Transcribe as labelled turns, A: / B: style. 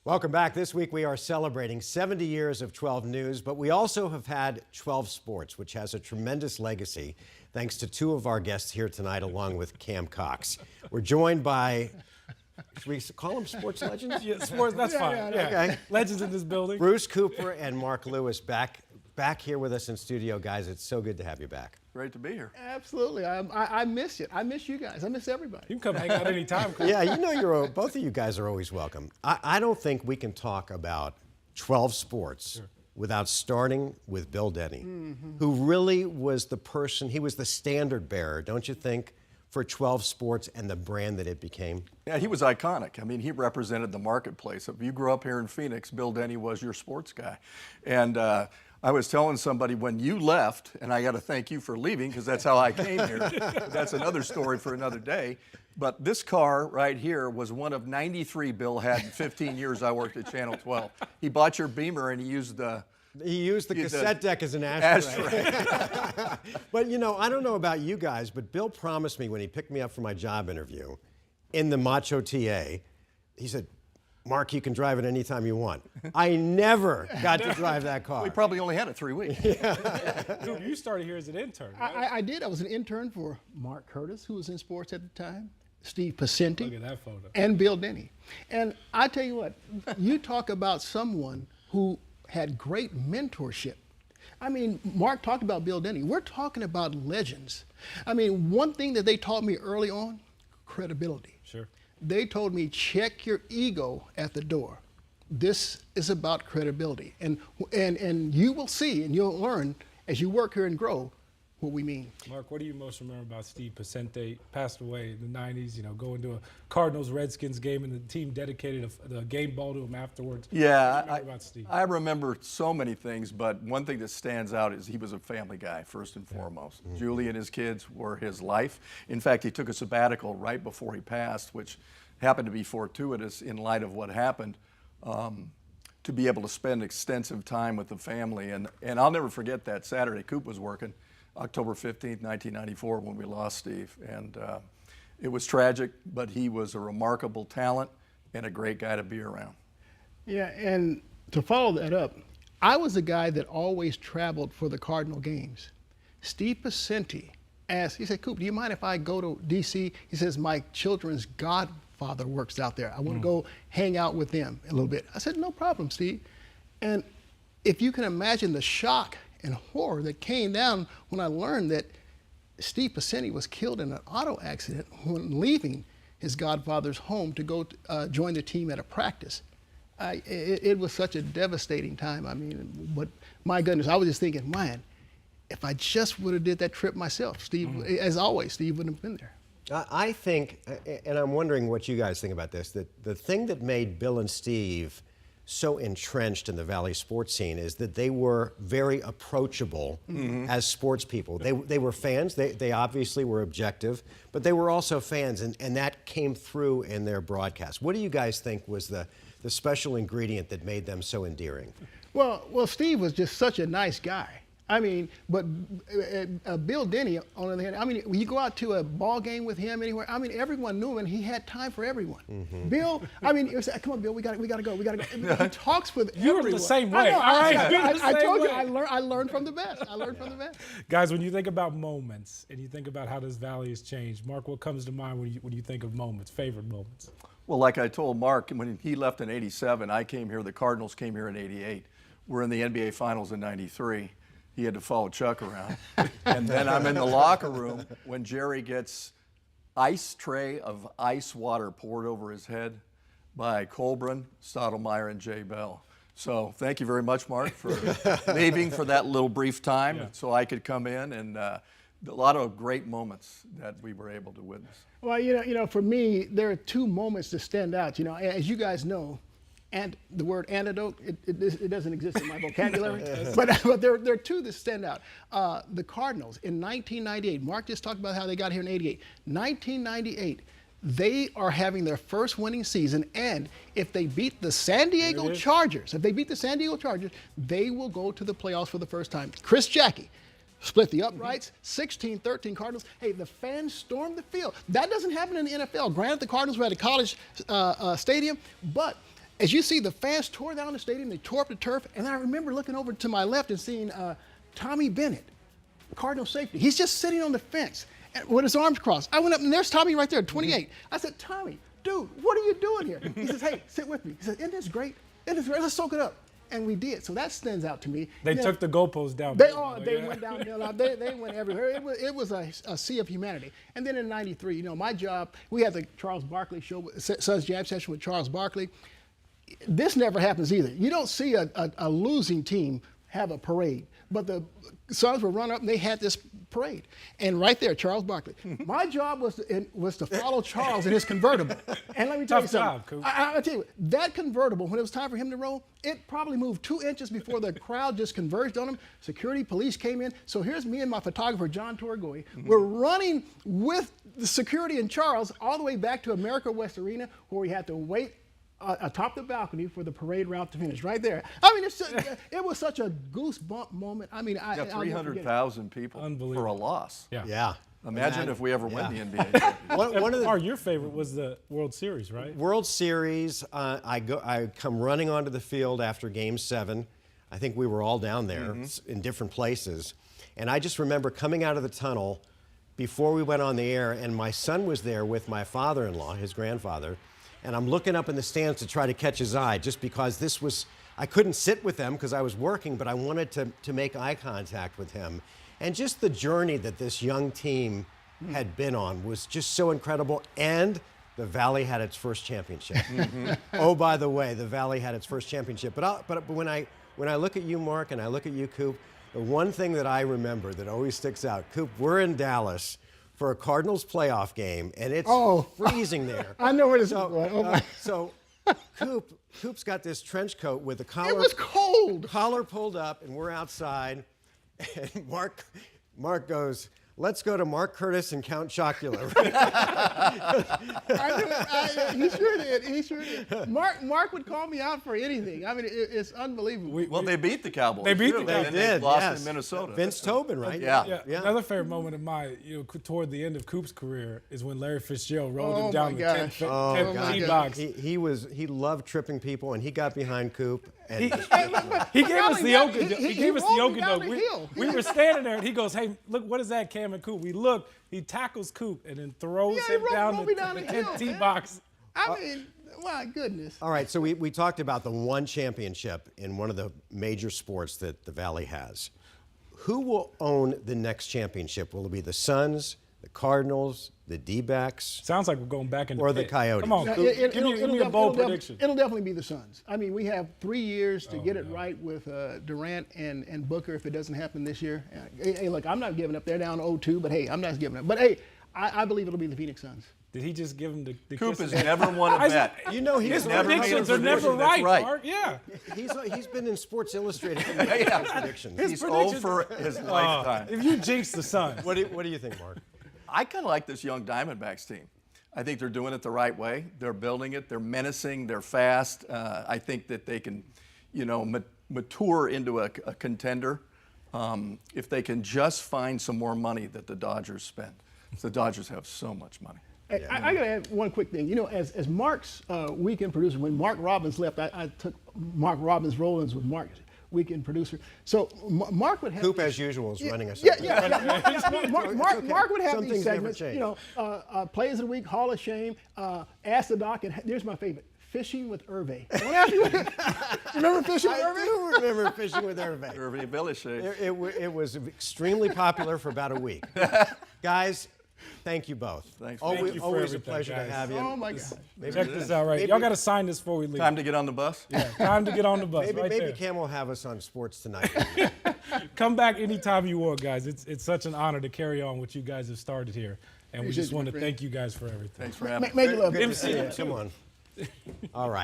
A: Welcome back. This week we are celebrating 70 years of 12 News, but we also have had 12 Sports, which has a tremendous legacy, thanks to two of our guests here tonight, along with Cam Cox. We're joined by, should we call them sports legends?
B: Yeah, sports, that's fine. Yeah.
A: Okay.
B: Legends in this building.
A: Bruce Cooper and Mark Lewis back here with us in studio. Guys, it's so good to have you back.
C: Great to be here.
D: Absolutely. I miss you. I miss you guys. I miss everybody.
B: You can come hang out anytime.
A: Yeah, you know, both of you guys are always welcome. I don't think we can talk about 12 Sports without starting with Bill Denny, who really was the person, he was the standard bearer, don't you think, for 12 Sports and the brand that it became?
C: Yeah, he was iconic. I mean, he represented the marketplace. If you grew up here in Phoenix, Bill Denny was your sports guy. And I was telling somebody when you left, and I got to thank you for leaving because that's how I came here. That's another story for another day. But this car right here was one of 93 Bill had in 15 years I worked at Channel 12. He bought your Beamer and he used the
A: cassette deck as an ashtray.
C: ashtray.
A: But, you know, I don't know about you guys, but Bill promised me when he picked me up for my job interview in the Macho TA, he said, Mark, you can drive it anytime you want. I never got to drive that car.
C: We probably only had it 3 weeks.
B: Dude, you started here as an intern, right?
D: I did. I was an intern for Mark Curtis, who was in sports at the time, Steve
B: Look
D: Pacenti,
B: at that photo.
D: and Bill Denny. And I tell you what, you talk about someone who had great mentorship. I mean, Mark talked about Bill Denny. We're talking about legends. I mean, one thing that they taught me early on, credibility.
B: Sure.
D: They told me, check your ego at the door. This is about credibility. And you will see and you'll learn as you work here and grow what we mean.
B: Mark, what do you most remember about Steve Pacenti? Passed away in the 90s, you know, going to a Cardinals-Redskins game and the team dedicated the game ball to him afterwards.
C: Yeah,
B: What do you remember about Steve?
C: I remember so many things, but one thing that stands out is he was a family guy, first and foremost. Julie and his kids were his life. In fact, he took a sabbatical right before he passed, which happened to be fortuitous in light of what happened, to be able to spend extensive time with the family. And I'll never forget that Saturday. Coop was working, October 15th, 1994, when we lost Steve. And it was tragic, but he was a remarkable talent and a great guy to be around.
D: Yeah, and to follow that up, I was the guy that always traveled for the Cardinal games. Steve Pacenti asked, he said, Coop, do you mind if I go to D.C.? He says, my children's godfather works out there. I want to go hang out with them a little bit. I said, no problem, Steve. And if you can imagine the shock and horror that came down when I learned that Steve Pacenti was killed in an auto accident when leaving his godfather's home to go join the team at a practice. It was such a devastating time. I mean, but my goodness, I was just thinking, man, if I just would have did that trip myself, Steve, as always, Steve wouldn't have been there.
A: I think, and I'm wondering what you guys think about this, that the thing that made Bill and Steve so entrenched in the Valley sports scene is that they were very approachable as sports people. They were fans. They obviously were objective, but they were also fans, and that came through in their broadcast. What do you guys think was the special ingredient that made them so endearing?
D: Well, Steve was just such a nice guy. I mean, but Bill Denny, on the other hand, I mean, when you go out to a ball game with him anywhere, I mean, everyone knew him and he had time for everyone. Bill, I mean, it was, come on, Bill, we gotta go. He talks with
B: You
D: everyone.
B: were the same way.
D: I know,
B: All right,
D: I told you, I learned from the best. I learned from the best.
B: Guys, when you think about moments and you think about how this valley has changed, Mark, what comes to mind when you think of moments, favorite moments?
C: Well, like I told Mark, when he left in '87, I came here, the Cardinals came here in '88. We're in the NBA Finals in '93. He had to follow Chuck around. And then I'm in the locker room when Jerry gets ice tray of ice water poured over his head by Colburn, Stottlemyre, and Jay Bell. So thank you very much, Mark, for leaving for that little brief time so I could come in, and a lot of great moments that we were able to witness.
D: Well, you know, for me, there are two moments that stand out. You know, as you guys know, and the word antidote, it doesn't exist in my vocabulary, but there are two that stand out. The Cardinals in 1998, Mark just talked about how they got here in '88. 1998, they are having their first winning season, and if they beat the San Diego Chargers, they will go to the playoffs for the first time. Chris Jackie split the uprights, 16-13 Cardinals. Hey, the fans stormed the field. That doesn't happen in the NFL. Granted, the Cardinals were at a college stadium, but as you see, the fans tore down the stadium, they tore up the turf, and I remember looking over to my left and seeing Tommy Bennett, Cardinal safety. He's just sitting on the fence with his arms crossed. I went up, and there's Tommy right there, 28. I said, Tommy, dude, what are you doing here? He says, hey, sit with me. He said, isn't this great? Isn't this great? Let's soak it up. And we did. So that stands out to me.
B: They took the goalposts down.
D: They went downhill. They went everywhere. It was a sea of humanity. And then in '93, you know, my job, we had the Charles Barkley show, Suns Jam Session with Charles Barkley. This never happens either. You don't see a losing team have a parade. But the Suns would run up and they had this parade. And right there, Charles Barkley. My job was to follow Charles in his convertible. And let me tell you something. I'll tell you, that convertible, when it was time for him to roll, it probably moved 2 inches before the crowd just converged on him. Security, police came in. So here's me and my photographer, John Torgoy. We're running with the security and Charles all the way back to America West Arena, where we had to wait atop the balcony for the parade route to finish. Right there. I mean, it was such a goosebump moment. I mean,
C: 300,000 people for a loss.
A: Yeah.
C: Imagine if we ever win the NBA.
B: One of your favorite was the World Series, right?
A: World Series. I come running onto the field after Game 7. I think we were all down there in different places, and I just remember coming out of the tunnel before we went on the air, and my son was there with my father-in-law, his grandfather. And I'm looking up in the stands to try to catch his eye, just because I couldn't sit with them because I was working, but I wanted to make eye contact with him. And just the journey that this young team had been on was just so incredible. And the Valley had its first championship. Oh, by the way, the Valley had its first championship. But when I look at you, Mark, and I look at you, Coop, the one thing that I remember that always sticks out, Coop, we're in Dallas for a Cardinals playoff game, and it's freezing there.
D: I know where this is going.
A: So Coop's got this trench coat with the collar.
D: It was cold.
A: Collar pulled up, and we're outside. And Mark goes, let's go to Mark Curtis and Count Chocula.
D: He sure did. He sure did. Mark would call me out for anything. I mean, it's unbelievable.
C: Well, they beat the Cowboys.
B: They beat
C: too.
B: the Cowboys.
C: And
A: They did,
C: lost
A: yes.
C: in Minnesota.
A: Vince Tobin, right?
C: Yeah.
B: Another favorite moment of mine, toward the end of Coop's career, is when Larry Fitzgerald rolled him down the 10th tee box.
A: He loved tripping people, and he got behind Coop. And
B: He gave us the okey-doke.
D: He
B: He gave us the
D: rolled me down
B: okey-doke.
D: the hill.
B: We were standing there, and he goes, "Hey, look, what is that, Cam and Coop?" We look. He tackles Coop and then throws him down the 10th tee box.
D: I mean, my goodness.
A: All right, so we talked about the one championship in one of the major sports that the Valley has. Who will own the next championship? Will it be the Suns, the Cardinals, the D-backs?
B: Sounds like we're going back in the
A: Or the
B: pit.
A: Coyotes.
B: Come on, Coop. Give me a bold prediction.
D: It'll definitely be the Suns. I mean, we have 3 years to get it right with Durant and Booker if it doesn't happen this year. Hey, look, I'm not giving up. They're down 0-2, but hey, I'm not giving up. But hey, I believe it'll be the Phoenix Suns.
B: Did he just give him the
C: Coop
B: kiss?
C: has never won a bet.
A: You know
B: His
A: never made a
B: predictions are never
C: prediction that's
B: right,
C: right.
B: Mark. Yeah.
A: He's been in Sports Illustrated for making predictions.
C: He's 0 for his lifetime.
B: If you jinx the Suns.
A: What do you think, Mark?
C: I kind of like this young Diamondbacks team. I think they're doing it the right way. They're building it. They're menacing. They're fast. I think that they can, mature into a contender if they can just find some more money that the Dodgers spend. The Dodgers have so much money.
D: Hey, I got to add one quick thing. You know, as Mark's weekend producer, when Mark Robbins left, I took Mark Robbins' roll-ins with Mark's weekend producer. So Mark would have
A: Coop, as usual, is running us.
D: Mark would have
A: Some
D: these
A: things never
D: segments.
A: change.
D: You know, Plays of the Week, Hall of Shame, Ask the Doc, and here's my favorite: Fishing with Hervé. I want to ask you, remember Fishing with
A: I
D: Hervé?
A: do remember Fishing with Hervé.
C: Irving Village.
A: It was extremely popular for about a week. Guys, thank you both.
C: Thanks.
A: Always,
B: Thank you for
A: always a
B: everything,
A: pleasure to
B: guys.
A: have you.
D: Oh my God!
B: Check this out, right? Y'all got to sign this before we leave.
C: Time to get on the bus?
B: Yeah, time to get on the bus.
A: Maybe
B: right there.
A: Cam will have us on Sports Tonight.
B: Come back anytime you want, guys. It's such an honor to carry on what you guys have started here. And we just want to thank you guys for everything.
C: Thanks for having me.
D: Make love.
A: Good to see you. Come on. All right.